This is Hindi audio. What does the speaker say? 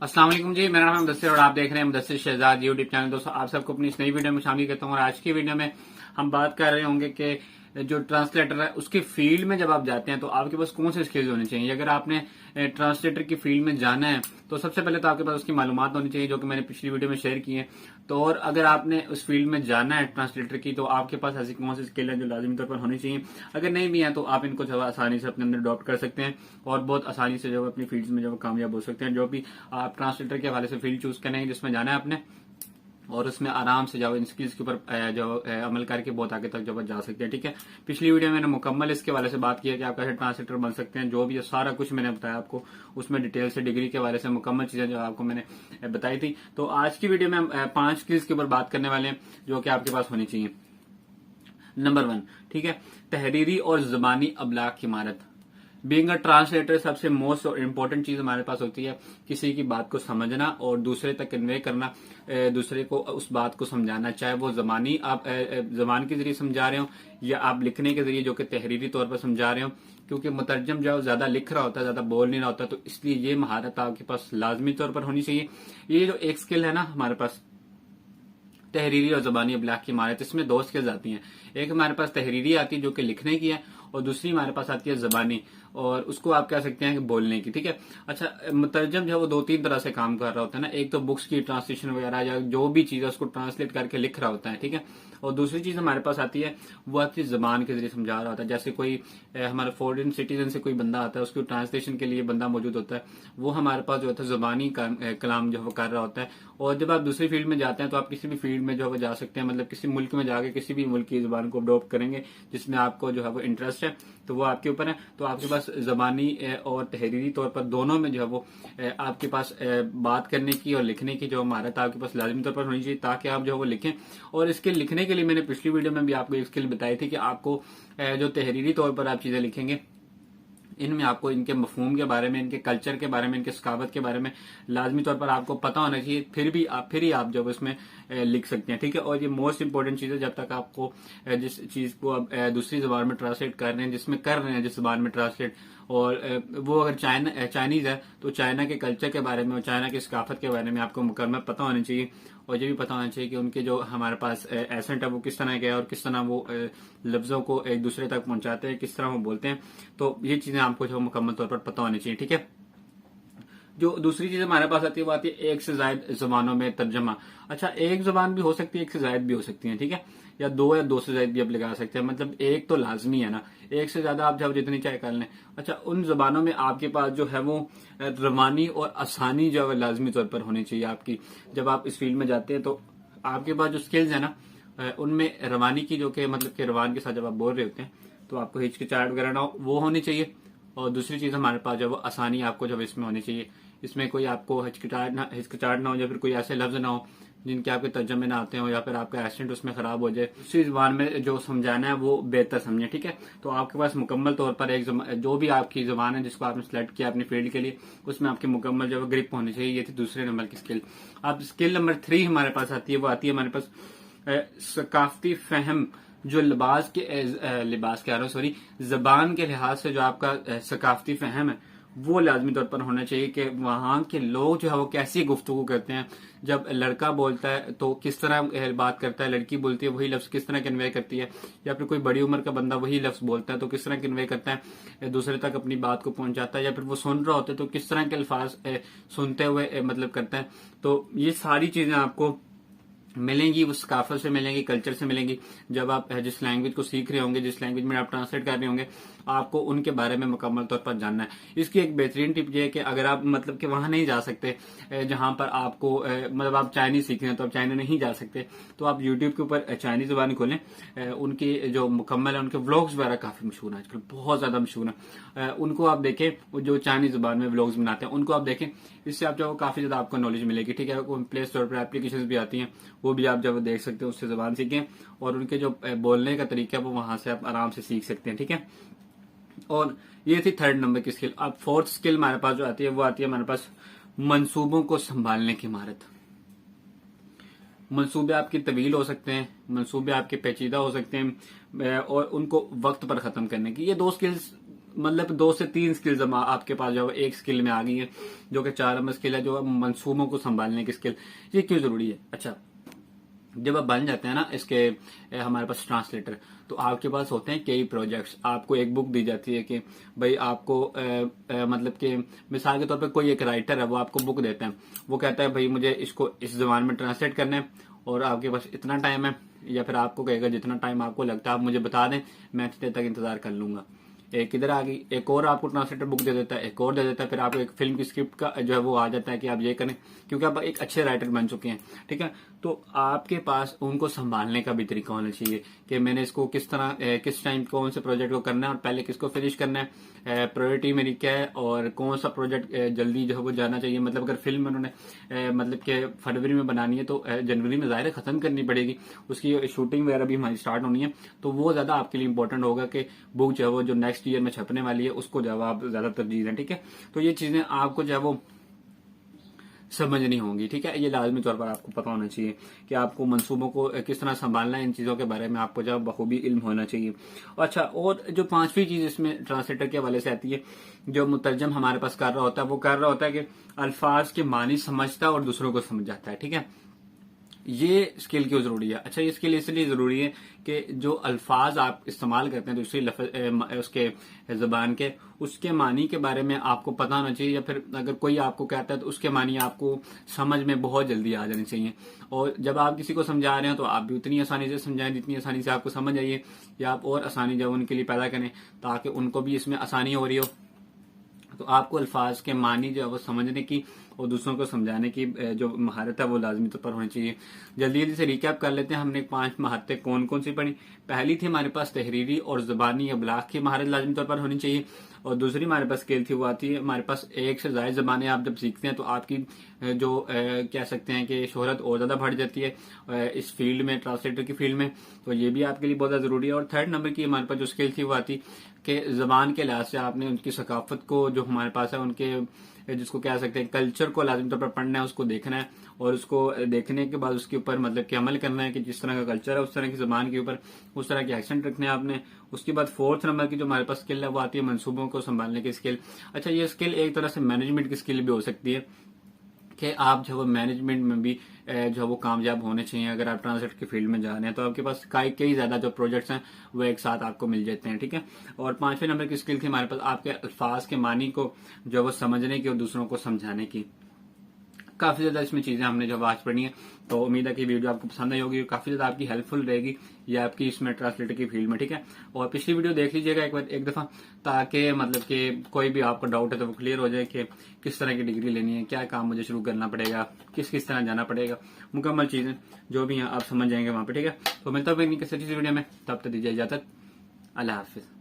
अस्सलाम वालेकुम जी, मेरा नाम है मुदस्सिर और आप देख रहे हैं मुदस्सिर शहजाद यूट्यूब चैनल। दोस्तों, आप सबको अपनी इस नई वीडियो में शामिल करता हूँ और आज की वीडियो में हम बात कर रहे होंगे कि जो ट्रांसलेटर है उसकी फील्ड में जब आप जाते हैं तो आपके पास कौन से स्किल्स होने चाहिए। अगर आपने ट्रांसलेटर की फील्ड में जाना है तो सबसे पहले तो आपके पास उसकी मालूमात होनी चाहिए, जो कि मैंने पिछली वीडियो में शेयर की है। तो और अगर आपने उस फील्ड में जाना है ट्रांसलेटर की, तो आपके पास ऐसी कौन सी स्किल है जो लाजमी तौर पर होनी चाहिए। अगर नहीं भी है तो आप इनको जो आसानी से अपने अंदर अडॉप्ट कर सकते हैं और बहुत आसानी से जो अपनी फील्ड में जो कामयाब हो सकते हैं। जो भी आप ट्रांसलेटर के हवाले से फील्ड चूज करेंगे जिसमें जाना है आपने, और उसमें आराम से जाओ इन स्किल्स के ऊपर जो अमल करके बहुत आगे तक जो जा सकते हैं। ठीक है, पिछली वीडियो में मैंने मुकम्मल इसके वाले से बात की है कि आप कैसे ट्रांसलेटर बन सकते हैं। जो भी सारा कुछ मैंने बताया आपको, उसमें डिटेल से डिग्री के वाले से मुकम्मल चीजें जो आपको मैंने बताई थी। तो आज की वीडियो में हम 5 स्किल्स के ऊपर बात करने वाले हैं जो कि आपके पास होनी चाहिए। नंबर 1, ठीक है, तहरीरी और जबानी अबलाग की महारत। बीइंग अ ट्रांसलेटर सबसे मोस्ट और इम्पोर्टेंट चीज हमारे पास होती है किसी की बात को समझना और दूसरे तक कन्वे करना, दूसरे को उस बात को समझाना, चाहे वो जबानी आप जबान के जरिए समझा रहे हो या आप लिखने के जरिए जो कि तहरीरी तौर पर समझा रहे हो। क्योंकि मुतरजम जो ज्यादा लिख रहा होता है, ज्यादा बोल नहीं रहा होता, तो इसलिए ये महारत आपके पास लाजमी तौर पर होनी चाहिए। ये जो एक स्किल है ना हमारे पास, तहरीरी और जबानी अबलाग की महारत, इसमें 2 स्किल्स आती हैं। एक हमारे पास तहरीरी आती है जो कि लिखने की है, और दूसरी हमारे पास आती है जबानी, और उसको आप कह सकते हैं कि बोलने की। ठीक है, अच्छा, मुतरजम जो है वो 2-3 तरह से काम कर रहा होता है ना। एक तो बुक्स की ट्रांसलेशन वगैरह या जो भी चीज है उसको ट्रांसलेट करके लिख रहा होता है। ठीक है, और दूसरी चीज हमारे पास आती है वो आती है जबान के जरिए समझा रहा होता है। जैसे कोई हमारे फॉरेन सिटीजन से कोई बंदा आता है, उसको ट्रांसलेशन के लिए बंदा मौजूद होता है, वो हमारे पास जो होता है जबानी कलाम जो है वो कर रहा होता है। और जब आप दूसरी फील्ड में जाते हैं तो आप किसी भी फील्ड में जो है जा सकते हैं, मतलब किसी मुल्क में जाके किसी भी मुल्क की जबान को अडॉप्ट करेंगे जिसमें आपको जो है वो इंटरेस्ट है, तो वो आपके ऊपर है। तो आपके पास जबानी और तहरीरी तौर पर दोनों में जो है वो आपके पास बात करने की और लिखने की जो महारत आपके पास लाजमी तौर पर होनी चाहिए, ताकि आप जो है वो लिखें। और इसके लिखने के लिए मैंने पिछली वीडियो में भी आपको एक स्किल बताई थी कि आपको जो तहरीरी तौर पर आप चीजें लिखेंगे, इनमें आपको इनके मफहूम के बारे में, इनके कल्चर के बारे में, इनके सकावत के बारे में लाजमी तौर पर आपको पता होना चाहिए। फिर ही आप जब इसमें लिख सकते हैं। ठीक है, और ये मोस्ट इंपोर्टेंट चीज है। जब तक आपको जिस चीज को आप दूसरी जबान में ट्रांसलेट कर रहे हैं, जिसमें कर रहे हैं जिस जबान में ट्रांसलेट, और वो अगर चाइनीज है तो चाइना के कल्चर के बारे में और चाइना की सकाफत के बारे में आपको मुकम्मल पता होना चाहिए। और ये भी पता होना चाहिए कि उनके जो हमारे पास एसेंट है वो किस तरह के है और किस तरह वो लफ्जों को एक दूसरे तक पहुंचाते हैं, किस तरह वो बोलते हैं। तो ये चीजें आपको जो मुकम्मल तौर पर पता होनी चाहिए। ठीक है, जो दूसरी चीज हमारे पास आती है वो आती है एक से ज्यादा जबानों में तर्जमा। अच्छा, एक जबान भी हो सकती है, एक से ज्यादा भी हो सकती है। ठीक है, या 2 से ज्यादा भी आप लगा सकते हैं। मतलब एक तो लाजमी है ना, एक से ज्यादा आप जब जितनी चाहे कर लें। अच्छा, उन जबानों में आपके पास जो है वो रवानी और आसानी जो है लाजमी तौर पर होनी चाहिए आपकी। जब आप इस फील्ड में जाते हैं तो आपके पास जो स्किल्स है ना, उनमें रवानी की, जो कि मतलब कि रवान के साथ जब आप बोल रहे होते हैं तो आपको हिचकिचाहट वगैरह ना हो, वो होनी चाहिए। और दूसरी चीज हमारे पास जो वो आसानी आपको जब इसमें होनी चाहिए, इसमें कोई आपको हिचकिचाहट ना हो, या फिर कोई ऐसे लफ्ज ना हो जिनके आपके तर्जमे ना आते हो, या फिर आपका एक्सेंट उसमें खराब हो जाए। दूसरी जुबान में जो समझाना है वो बेहतर समझे। ठीक है, तो आपके पास मुकम्मल तौर पर जो भी आपकी जुबान है जिसको आपने सेलेक्ट किया अपनी फील्ड के लिए, उसमें आपकी मुकम्मल जो ग्रिप होनी चाहिए। ये थी दूसरे नंबर की स्किल। अब स्किल नंबर 3 हमारे पास आती है, वो आती है हमारे पास सकाफती फहम। जो लिबास कह रहा हूँ, सॉरी, जबान के लिहाज से जो आपका सकाफती फहम है वो लाजमी तौर पर होना चाहिए कि वहां के लोग जो है वो कैसी गुफ्तगू करते हैं। जब लड़का बोलता है तो किस तरह बात करता है, लड़की बोलती है वही लफ्ज किस तरह कन्वे करती है, या फिर कोई बड़ी उम्र का बंदा वही लफ्ज बोलता है तो किस तरह कन्वे करता है, दूसरे तक अपनी बात को पहुंचाता है, या फिर वो सुन रहा होता है तो किस तरह के अल्फाज सुनते हुए मतलब करता है। तो ये सारी चीजें आपको मिलेंगी, उस सकाफत से मिलेंगी, कल्चर से मिलेंगी। जब आप जिस लैंग्वेज को सीख रहे होंगे, जिस लैंग्वेज में आप ट्रांसलेट कर रहे होंगे, आपको उनके बारे में मुकम्मल तौर पर जानना है। इसकी एक बेहतरीन टिप ये है कि अगर आप मतलब कि वहां नहीं जा सकते जहां पर आपको मतलब आप चाइनीज सीख रहे हैं तो आप चाइना नहीं जा सकते, तो आप यूट्यूब के ऊपर चाइनीज जबान खोलें। उनकी जो मुकम्मल है, उनके व्लॉग्स वगैरह काफी मशहूर है आजकल, बहुत ज्यादा मशहूर है। उनको आप देखें, वो जो चाइनीज जबान में व्लॉग्स बनाते हैं उनको आप देखें, इससे आप जो काफी ज्यादा आपको नॉलेज मिलेगी। ठीक है, प्ले स्टोर पर एप्लीकेशन भी आती हैं, वो भी आप जब देख सकते हैं, उससे जबान सीखें, और उनके जो बोलने का तरीका है वो वहां से आप आराम से सीख सकते हैं। ठीक है, और ये थी 3rd नंबर की स्किल। अब 4th स्किल हमारे पास जो आती है वो आती है हमारे पास मंसूबों को संभालने की महारत। मंसूबे आपके तवील हो सकते हैं, मंसूबे आपके पेचीदा हो सकते हैं, और उनको वक्त पर खत्म करने की। ये 2 स्किल्स मतलब 2 से 3 स्किल्स आपके पास जो है एक स्किल में आ गई है, जो कि 4 नंबर स्किल है, जो मंसूबों को संभालने की स्किल। ये क्यों जरूरी है? अच्छा, जब आप बन जाते हैं ना इसके हमारे पास ट्रांसलेटर, तो आपके पास होते हैं कई प्रोजेक्ट्स। आपको एक बुक दी जाती है कि भाई आपको मतलब कि मिसाल के तौर पे कोई एक राइटर है, वो आपको बुक देता है, वो कहता है भाई मुझे इसको इस जबान में ट्रांसलेट करना है और आपके पास इतना टाइम है, या फिर आपको कहेगा जितना टाइम आपको लगता है आप मुझे बता दें, मैं इतने तक इंतजार कर लूंगा। एक इधर आ गई, एक और आपको ट्रांसलेटर बुक दे देता है, एक और दे देता है, फिर आपको एक फिल्म की स्क्रिप्ट का जो है वो आ जाता है कि आप ये करें, क्योंकि आप एक अच्छे राइटर बन चुके हैं। ठीक है, तो आपके पास उनको संभालने का भी तरीका होना चाहिए कि मैंने इसको किस तरह किस टाइम कौन से प्रोजेक्ट को करना है और पहले किसको फिनिश करना है, प्रायोरिटी मेरी क्या है और कौन सा प्रोजेक्ट जल्दी जो है वो जाना चाहिए। मतलब अगर फिल्म उन्होंने मतलब कि फरवरी में बनानी है तो जनवरी में ज़ाहिर खत्म करनी पड़ेगी, उसकी शूटिंग वगैरह भी हमारी स्टार्ट होनी है, तो वो ज्यादा आपके लिए इंपॉर्टेंट होगा कि बुक जो है वो जो नेक्स्ट ईयर में छपने वाली है उसको जो है आप ज्यादा तरजीह दें। ठीक है, तो ये चीजें आपको जो है वो समझनी होंगी। ठीक है, ये लाजमी तौर पर आपको पता होना चाहिए कि आपको मंसूबों को किस तरह संभालना है, इन चीजों के बारे में आपको जब बखूबी इल्म होना चाहिए। अच्छा, और जो पांचवी चीज इसमें ट्रांसलेटर के हवाले से आती है, जो मुतरजम हमारे पास कर रहा होता है, वो कर रहा होता है कि अल्फाज के मानी समझता है और दूसरों को समझ जाता है। ठीक है, ये स्किल क्यों जरूरी है? अच्छा, ये स्किल इसलिए जरूरी है कि जो अल्फाज आप इस्तेमाल करते हैं दूसरी उसके जबान के, उसके मानी के बारे में आपको पता होना चाहिए, या फिर अगर कोई आपको कहता है तो उसके मानी आपको समझ में बहुत जल्दी आ जानी चाहिए। और जब आप किसी को समझा रहे हो तो आप भी उतनी आसानी से समझाएं जितनी आसानी से आपको समझ आइए, या आप और आसानी जब उनके लिए पैदा करें ताकि उनको भी इसमें आसानी हो रही हो। तो आपको अल्फाज के मानी जो है वो समझने की और दूसरों को समझाने की जो महारत है वो लाजमी तौर पर होनी चाहिए। जल्दी जल्दी से रिकैप कर लेते हैं, हमने 5 महारतें कौन कौन सी पढ़ी। पहली थी हमारे पास तहरीरी और जबानी अबलाग की महारत लाजमी तौर पर होनी चाहिए, और दूसरी हमारे पास स्किल थी वो आती है हमारे पास एक से ज्यादा जबानें आप जब सीखते हैं तो आपकी जो कह सकते हैं कि शोहरत और ज्यादा बढ़ जाती है इस फील्ड में, ट्रांसलेटर की फील्ड में, तो ये भी आपके लिए बहुत ज्यादा जरूरी है। और थर्ड नंबर की हमारे पास जो स्किल थी वो आती कि जबान के लिहाज से आपने उनकी सकाफत को जो हमारे पास है, उनके जिसको कह सकते हैं कल्चर को लाजमी तौर पर पढ़ना है, उसको देखना है, और उसको देखने के बाद उसके ऊपर मतलब कि अमल करना है कि जिस तरह का कल्चर है उस तरह की जबान के ऊपर उस तरह के एक्सेंट रखने हैं आपने। उसके बाद फोर्थ नंबर की जो हमारे पास स्किल है वो आती है मंसूबों को संभालने की स्किल। अच्छा, ये स्किल एक तरह से मैनेजमेंट की स्किल भी हो सकती है कि आप जो वो मैनेजमेंट में भी जो वो कामयाब होने चाहिए। अगर आप ट्रांसलेट की फील्ड में जा रहे हैं तो आपके पास कई ज्यादा जो प्रोजेक्ट्स हैं वो एक साथ आपको मिल जाते हैं। ठीक है, और 5वें नंबर की स्किल थी हमारे पास आपके अल्फाज के मानी को जो वो समझने की और दूसरों को समझाने की। काफी ज्यादा इसमें चीजें हमने जो आज पढ़ी है, तो उम्मीद है कि वीडियो आपको पसंद आई होगी, काफी ज्यादा आपकी हेल्पफुल रहेगी ये आपकी इसमें ट्रांसलेटर की फील्ड में। ठीक है, और पिछली वीडियो देख लीजिएगा एक दफा, ताकि मतलब कि कोई भी आपका डाउट है तो वो क्लियर हो जाए कि किस तरह की डिग्री लेनी है, क्या काम मुझे शुरू करना पड़ेगा, किस तरह जाना पड़ेगा, मुकम्मल चीजें जो भी हैं आप समझ जाएंगे वहां पर। ठीक है, तो मिलता हूँ किसी वीडियो में, तब तक दीजिए इजाजत, अल्लाह हाफिज।